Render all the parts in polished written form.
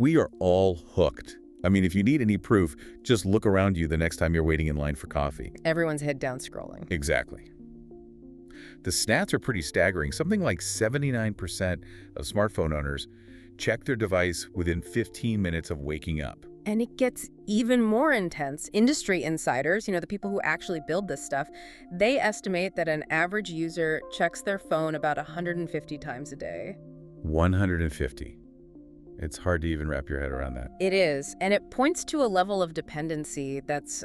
We are all hooked. I mean, if you need any proof, just look around you the next time you're waiting in line for coffee. Everyone's head down scrolling. Exactly. The stats are pretty staggering. Something like 79% of smartphone owners check their device within 15 minutes of waking up. And it gets even more intense. Industry insiders, the people who actually build this stuff, they estimate that an average user checks their phone about 150 times a day. 150. It's hard to even wrap your head around that. It is, and it points to a level of dependency that's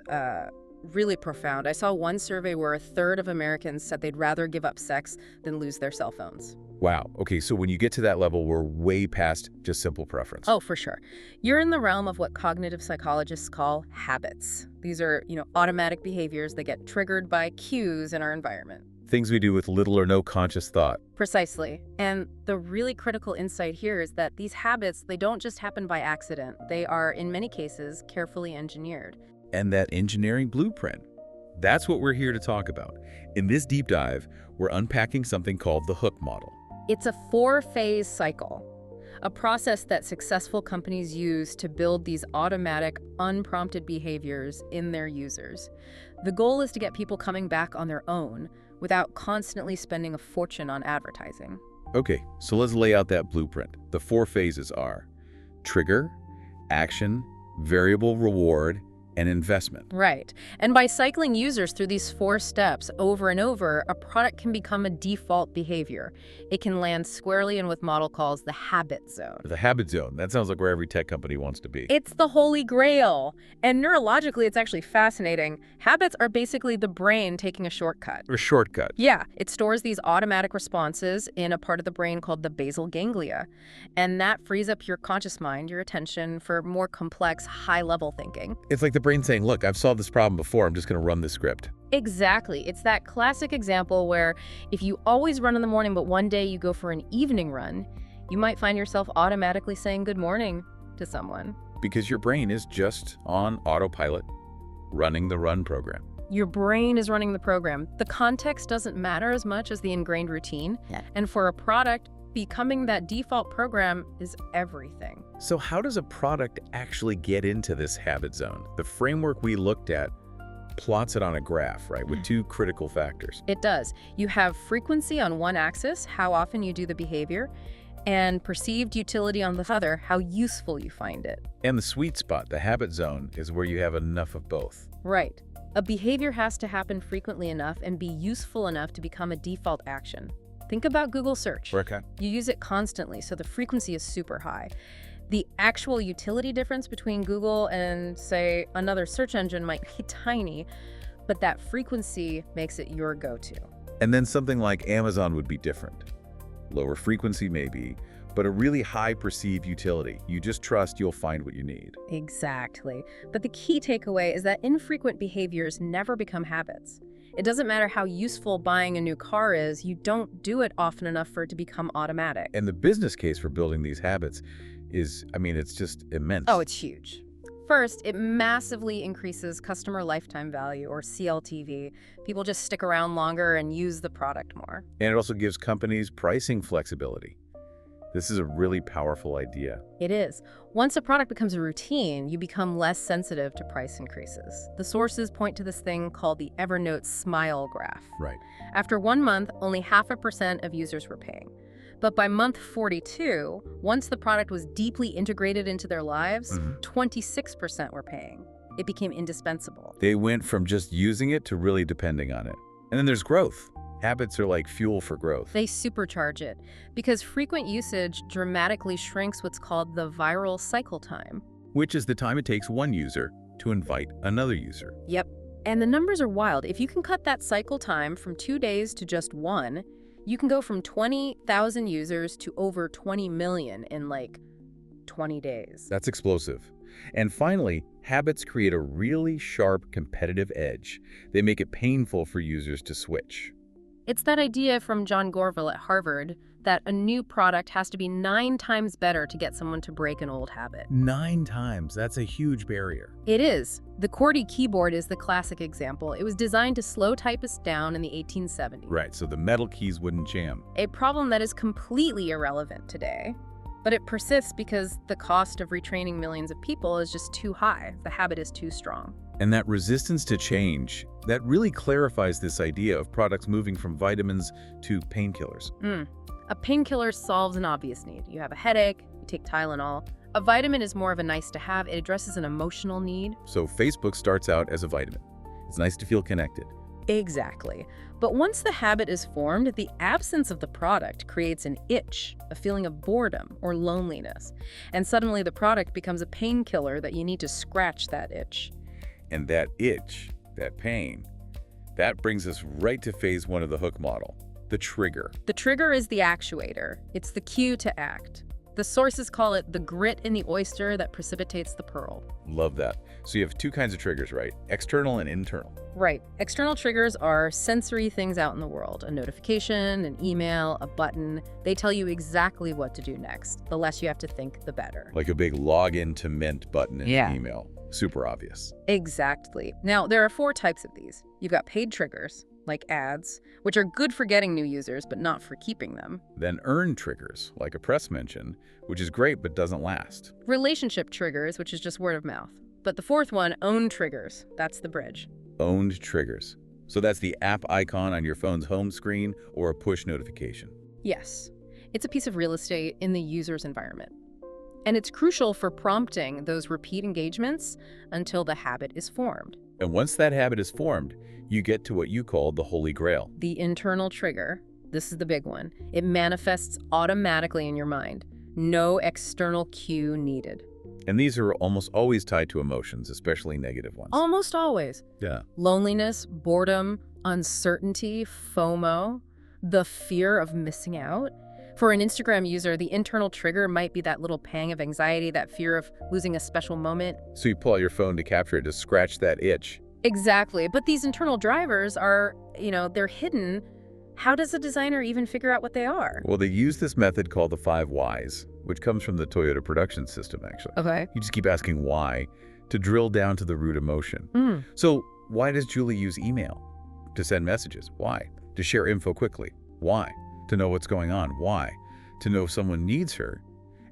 really profound. I saw one survey where a third of Americans said they'd rather give up sex than lose their cell phones. Wow. Okay, so when you get to that level, we're way past just simple preference. Oh, for sure. You're in the realm of what cognitive psychologists call habits. These are, automatic behaviors that get triggered by cues in our environment. Things we do with little or no conscious thought. Precisely. And the really critical insight here is that these habits, they don't just happen by accident. They are, in many cases, carefully engineered. And that engineering blueprint. That's what we're here to talk about. In this deep dive, we're unpacking something called the hook model. It's a 4-phase cycle, a process that successful companies use to build these automatic, unprompted behaviors in their users. The goal is to get people coming back on their own without constantly spending a fortune on advertising. Okay, so let's lay out that blueprint. The 4 phases are trigger, action, variable reward, and investment. Right. And by cycling users through these 4 steps over and over, a product can become a default behavior. It can land squarely in what model calls the habit zone. The habit zone. That sounds like where every tech company wants to be. It's the holy grail. And neurologically, it's actually fascinating. Habits are basically the brain taking a shortcut. A shortcut. Yeah, it stores these automatic responses in a part of the brain called the basal ganglia. And that frees up your conscious mind, your attention, for more complex, high-level thinking. It's like the brain saying, look, I've solved this problem before, I'm just going to run this script. Exactly. It's that classic example where if you always run in the morning, but one day you go for an evening run, you might find yourself automatically saying good morning to someone. Because your brain is just on autopilot, running the run program. Your brain is running the program. The context doesn't matter as much as the ingrained routine. Yeah. And for a product, becoming that default program is everything. So how does a product actually get into this habit zone? The framework we looked at plots it on a graph, right, with 2 critical factors. It does. You have frequency on one axis, how often you do the behavior, and perceived utility on the other, how useful you find it. And the sweet spot, the habit zone, is where you have enough of both. Right. A behavior has to happen frequently enough and be useful enough to become a default action. Think about Google search. Okay. You use it constantly, so the frequency is super high. The actual utility difference between Google and, say, another search engine might be tiny, but that frequency makes it your go-to. And then something like Amazon would be different. Lower frequency maybe, but a really high perceived utility. You just trust you'll find what you need. Exactly. But the key takeaway is that infrequent behaviors never become habits. It doesn't matter how useful buying a new car is, you don't do it often enough for it to become automatic. And the business case for building these habits is, it's just immense. Oh, it's huge. First, it massively increases customer lifetime value, or CLTV. People just stick around longer and use the product more. And it also gives companies pricing flexibility. This is a really powerful idea. It is. Once a product becomes a routine, you become less sensitive to price increases. The sources point to this thing called the Evernote Smile Graph. Right. After 1 month, only 0.5% of users were paying. But by month 42, once the product was deeply integrated into their lives, 26% were paying. It became indispensable. They went from just using it to really depending on it. And then there's growth. Habits are like fuel for growth. They supercharge it because frequent usage dramatically shrinks what's called the viral cycle time. Which is the time it takes one user to invite another user. Yep. And the numbers are wild. If you can cut that cycle time from 2 days to just 1, you can go from 20,000 users to over 20 million in like 20 days. That's explosive. And finally, habits create a really sharp competitive edge. They make it painful for users to switch. It's that idea from John Gorville at Harvard that a new product has to be 9 times better to get someone to break an old habit. 9 times. That's a huge barrier. It is. The QWERTY keyboard is the classic example. It was designed to slow typists down in the 1870s. Right, so the metal keys wouldn't jam. A problem that is completely irrelevant today. But it persists because the cost of retraining millions of people is just too high. The habit is too strong. And that resistance to change, that really clarifies this idea of products moving from vitamins to painkillers. A painkiller solves an obvious need. You have a headache, you take Tylenol. A vitamin is more of a nice to have. It addresses an emotional need. So Facebook starts out as a vitamin. It's nice to feel connected. Exactly. But once the habit is formed, the absence of the product creates an itch, a feeling of boredom or loneliness. And suddenly the product becomes a painkiller that you need to scratch that itch. And that itch, that pain, that brings us right to phase 1 of the hook model, the trigger. The trigger is the actuator. It's the cue to act. The sources call it the grit in the oyster that precipitates the pearl. Love that. So you have 2 kinds of triggers, right? External and internal. Right. External triggers are sensory things out in the world. A notification, an email, a button. They tell you exactly what to do next. The less you have to think, the better. Like a big login to Mint button in Yeah. email. Super obvious. Exactly. Now, there are 4 types of these. You've got paid triggers, like ads, which are good for getting new users, but not for keeping them. Then earned triggers, like a press mention, which is great but doesn't last. Relationship triggers, which is just word of mouth. But the 4th one, owned triggers. That's the bridge. Owned triggers. So that's the app icon on your phone's home screen or a push notification. Yes. It's a piece of real estate in the user's environment. And it's crucial for prompting those repeat engagements until the habit is formed. And once that habit is formed, you get to what you call the holy grail. The internal trigger, this is the big one. It manifests automatically in your mind. No external cue needed. And these are almost always tied to emotions, especially negative ones. Almost always. Yeah. Loneliness, boredom, uncertainty, FOMO, the fear of missing out. For an Instagram user, the internal trigger might be that little pang of anxiety, that fear of losing a special moment. So you pull out your phone to capture it, to scratch that itch. Exactly. But these internal drivers are, they're hidden. How does a designer even figure out what they are? Well, they use this method called the 5 whys, which comes from the Toyota production system, actually. Okay. You just keep asking why to drill down to the root emotion. So why does Julie use email? To send messages. Why? To share info quickly. Why? To know what's going on. Why? To know if someone needs her.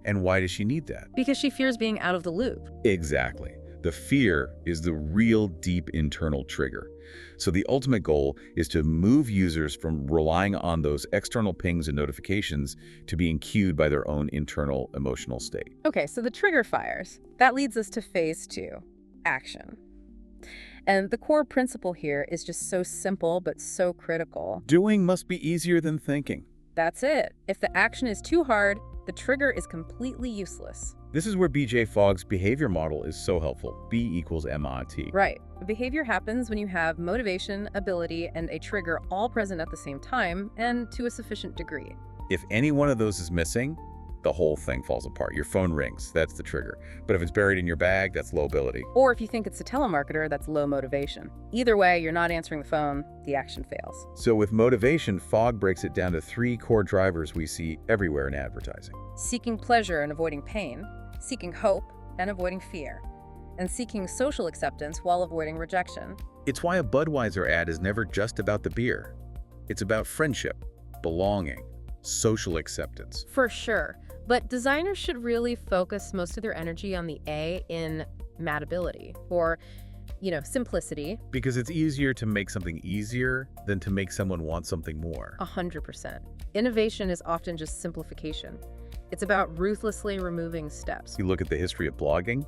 And why does she need that? Because she fears being out of the loop. Exactly. The fear is the real deep internal trigger. So the ultimate goal is to move users from relying on those external pings and notifications to being cued by their own internal emotional state. Okay, so the trigger fires. That leads us to phase 2, action. And the core principle here is just so simple but so critical. Doing must be easier than thinking. That's it. If the action is too hard, the trigger is completely useless. This is where BJ Fogg's behavior model is so helpful. B equals MIT. Right. Behavior happens when you have motivation, ability, and a trigger all present at the same time and to a sufficient degree. If any one of those is missing, the whole thing falls apart. Your phone rings, that's the trigger. But if it's buried in your bag, that's low ability. Or if you think it's a telemarketer, that's low motivation. Either way, you're not answering the phone, the action fails. So with motivation, Fogg breaks it down to 3 core drivers we see everywhere in advertising. Seeking pleasure and avoiding pain, seeking hope and avoiding fear, and seeking social acceptance while avoiding rejection. It's why a Budweiser ad is never just about the beer. It's about friendship, belonging, social acceptance. For sure. But designers should really focus most of their energy on the A in matability, or, simplicity. Because it's easier to make something easier than to make someone want something more. 100%. Innovation is often just simplification. It's about ruthlessly removing steps. You look at the history of blogging,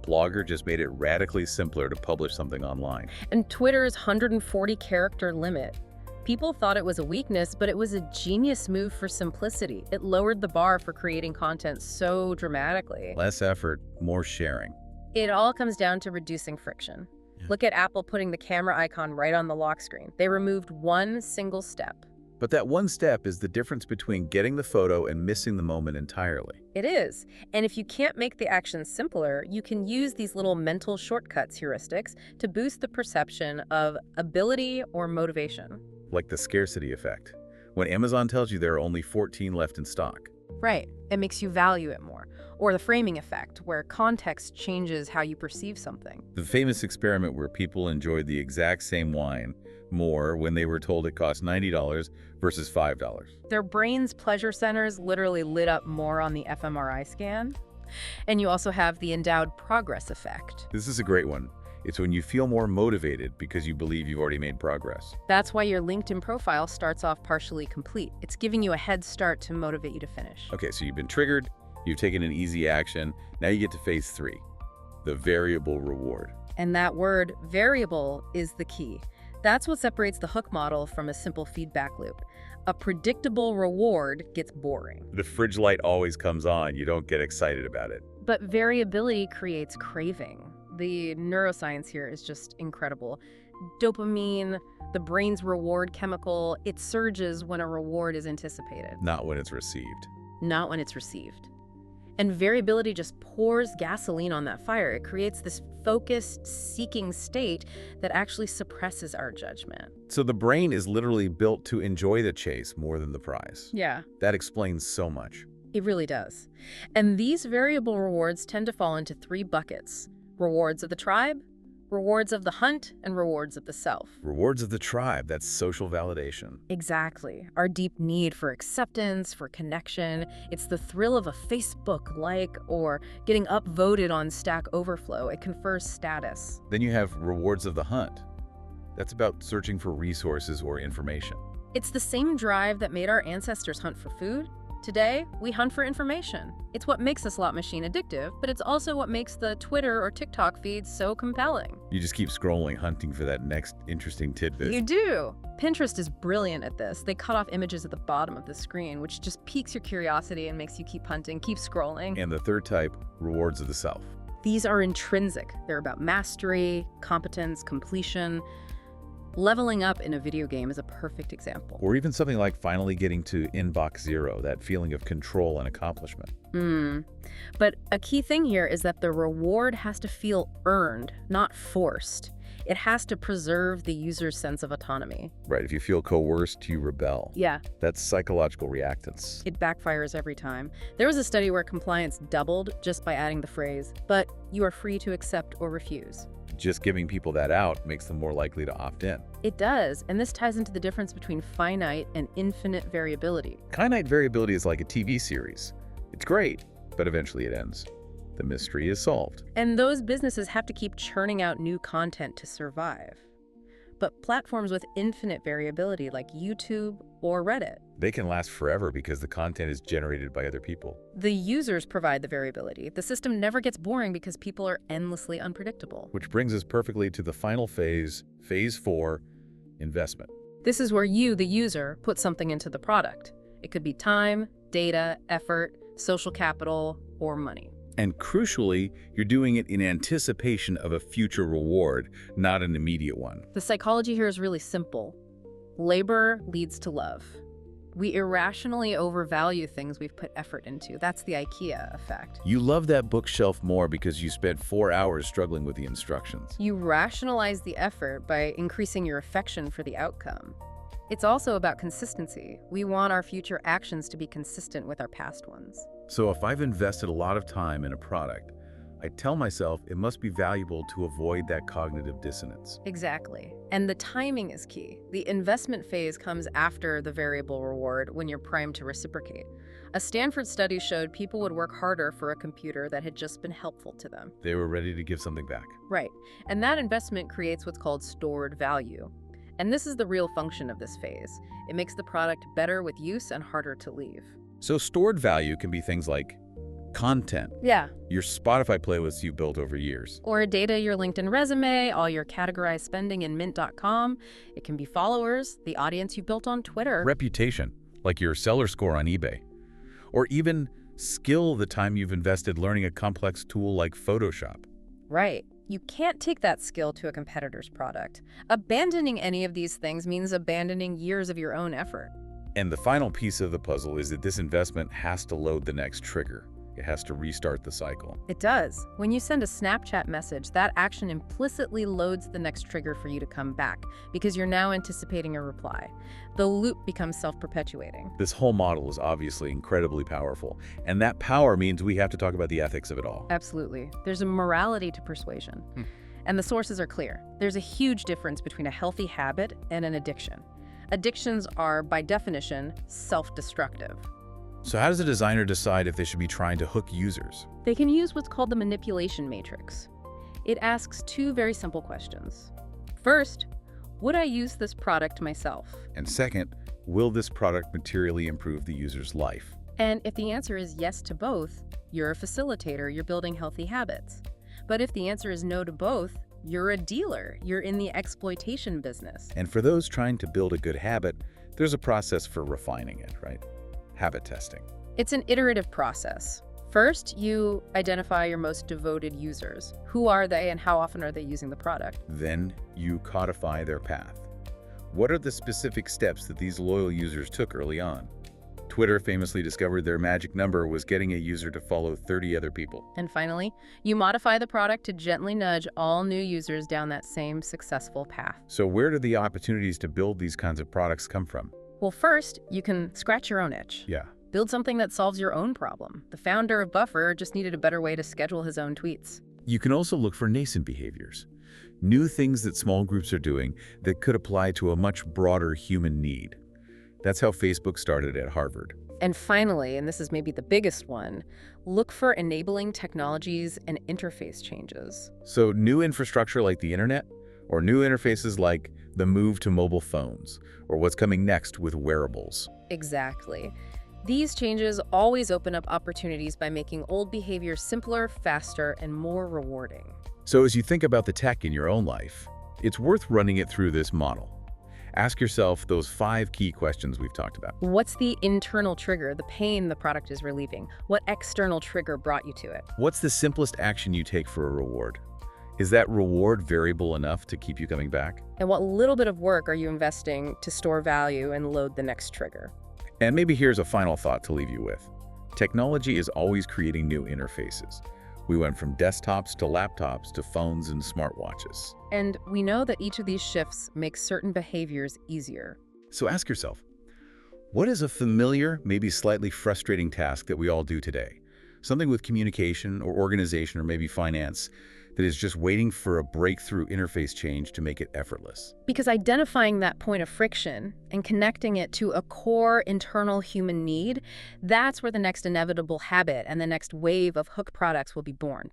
Blogger just made it radically simpler to publish something online. And Twitter's 140-character limit. People thought it was a weakness, but it was a genius move for simplicity. It lowered the bar for creating content so dramatically. Less effort, more sharing. It all comes down to reducing friction. Yeah. Look at Apple putting the camera icon right on the lock screen. They removed one single step. But that one step is the difference between getting the photo and missing the moment entirely. It is. And if you can't make the action simpler, you can use these little mental shortcuts heuristics to boost the perception of ability or motivation. Like the scarcity effect. When Amazon tells you there are only 14 left in stock. Right. It makes you value it more. Or the framing effect, where context changes how you perceive something. The famous experiment where people enjoyed the exact same wine more when they were told it cost $90 versus $5. Their brain's pleasure centers literally lit up more on the fMRI scan. And you also have the endowed progress effect. This is a great one. It's when you feel more motivated because you believe you've already made progress. That's why your LinkedIn profile starts off partially complete. It's giving you a head start to motivate you to finish. Okay, so you've been triggered, you've taken an easy action, now you get to phase 3, the variable reward. And that word, variable, is the key. That's what separates the hook model from a simple feedback loop. A predictable reward gets boring. The fridge light always comes on, you don't get excited about it. But variability creates craving. The neuroscience here is just incredible. Dopamine, the brain's reward chemical, it surges when a reward is anticipated. Not when it's received. Not when it's received. And variability just pours gasoline on that fire. It creates this focused, seeking state that actually suppresses our judgment. So the brain is literally built to enjoy the chase more than the prize. Yeah. That explains so much. It really does. And these variable rewards tend to fall into 3 buckets: rewards of the tribe, rewards of the hunt, and rewards of the self. Rewards of the tribe, that's social validation. Exactly. Our deep need for acceptance, for connection. It's the thrill of a Facebook like or getting upvoted on Stack Overflow. It confers status. Then you have rewards of the hunt. That's about searching for resources or information. It's the same drive that made our ancestors hunt for food. Today, we hunt for information. It's what makes a slot machine addictive, but it's also what makes the Twitter or TikTok feed so compelling. You just keep scrolling, hunting for that next interesting tidbit. You do. Pinterest is brilliant at this. They cut off images at the bottom of the screen, which just piques your curiosity and makes you keep hunting, keep scrolling. And the third type, rewards of the self. These are intrinsic. They're about mastery, competence, completion. Leveling up in a video game is a perfect example. Or even something like finally getting to inbox 0, that feeling of control and accomplishment. But a key thing here is that the reward has to feel earned, not forced. It has to preserve the user's sense of autonomy. Right, if you feel coerced, you rebel. Yeah. That's psychological reactance. It backfires every time. There was a study where compliance doubled just by adding the phrase, "but you are free to accept or refuse." Just giving people that out makes them more likely to opt in. It does, and this ties into the difference between finite and infinite variability. Finite variability is like a TV series. It's great, but eventually it ends. The mystery is solved. And those businesses have to keep churning out new content to survive. But platforms with infinite variability like YouTube or Reddit, They can last forever because the content is generated by other people. the users provide the variability. The system never gets boring because people are endlessly unpredictable. Which brings us perfectly to the final phase, phase 4, investment. This is where you, the user, put something into the product. It could be time, data, effort, social capital, or money. And crucially, you're doing it in anticipation of a future reward, not an immediate one. The psychology here is really simple. Labor leads to love. We irrationally overvalue things we've put effort into. That's the IKEA effect. You love that bookshelf more because you spent 4 hours struggling with the instructions. You rationalize the effort by increasing your affection for the outcome. It's also about consistency. We want our future actions to be consistent with our past ones. So if I've invested a lot of time in a product, I tell myself it must be valuable to avoid that cognitive dissonance. Exactly. And the timing is key. The investment phase comes after the variable reward when you're primed to reciprocate. A Stanford study showed people would work harder for a computer that had just been helpful to them. They were ready to give something back. Right. And that investment creates what's called stored value. And this is the real function of this phase. It makes the product better with use and harder to leave. So stored value can be things like content, Yeah. your Spotify playlists you've built over years. Or data, your LinkedIn resume, all your categorized spending in mint.com. It can be followers, the audience you built on Twitter. Reputation, like your seller score on eBay. Or even skill, the time you've invested learning a complex tool like Photoshop. Right. You can't take that skill to a competitor's product. Abandoning any of these things means abandoning years of your own effort. And the final piece of the puzzle is that this investment has to load the next trigger. It has to restart the cycle. It does. When you send a Snapchat message, that action implicitly loads the next trigger for you to come back because you're now anticipating a reply. The loop becomes self-perpetuating. This whole model is obviously incredibly powerful, and that power means we have to talk about the ethics of it all. Absolutely. There's a morality to persuasion. And the sources are clear. There's a huge difference between a healthy habit and an addiction. Addictions are, by definition, self-destructive. So how does a designer decide if they should be trying to hook users? They can use what's called the manipulation matrix. It asks two very simple questions. First, would I use this product myself? And second, will this product materially improve the user's life? And if the answer is yes to both, you're a facilitator, you're building healthy habits. But if the answer is no to both, you're a dealer, you're in the exploitation business. And for those trying to build a good habit, there's a process for refining it, right? Habit testing. It's an iterative process. First, you identify your most devoted users. Who are they and how often are they using the product? Then you codify their path. What are the specific steps that these loyal users took early on? Twitter famously discovered their magic number was getting a user to follow 30 other people. And finally, you modify the product to gently nudge all new users down that same successful path. So where do the opportunities to build these kinds of products come from? Well, first, you can scratch your own itch. Yeah. Build something that solves your own problem. The founder of Buffer just needed a better way to schedule his own tweets. You can also look for nascent behaviors, new things that small groups are doing that could apply to a much broader human need. That's how Facebook started at Harvard. And finally, and this is maybe the biggest one, look for enabling technologies and interface changes. So new infrastructure like the internet, or new interfaces like the move to mobile phones, or what's coming next with wearables. Exactly. These changes always open up opportunities by making old behavior simpler, faster, and more rewarding. So as you think about the tech in your own life, it's worth running it through this model. Ask yourself those 5 key questions we've talked about. What's the internal trigger, the pain the product is relieving? What external trigger brought you to it? What's the simplest action you take for a reward? Is that reward variable enough to keep you coming back? And what little bit of work are you investing to store value and load the next trigger? And maybe here's a final thought to leave you with. Technology is always creating new interfaces. We went from desktops to laptops to phones and smartwatches. And we know that each of these shifts makes certain behaviors easier. So ask yourself, what is a familiar, maybe slightly frustrating task that we all do today? Something with communication or organization or maybe finance that is just waiting for a breakthrough interface change to make it effortless. Because identifying that point of friction and connecting it to a core internal human need, that's where the next inevitable habit and the next wave of hook products will be born.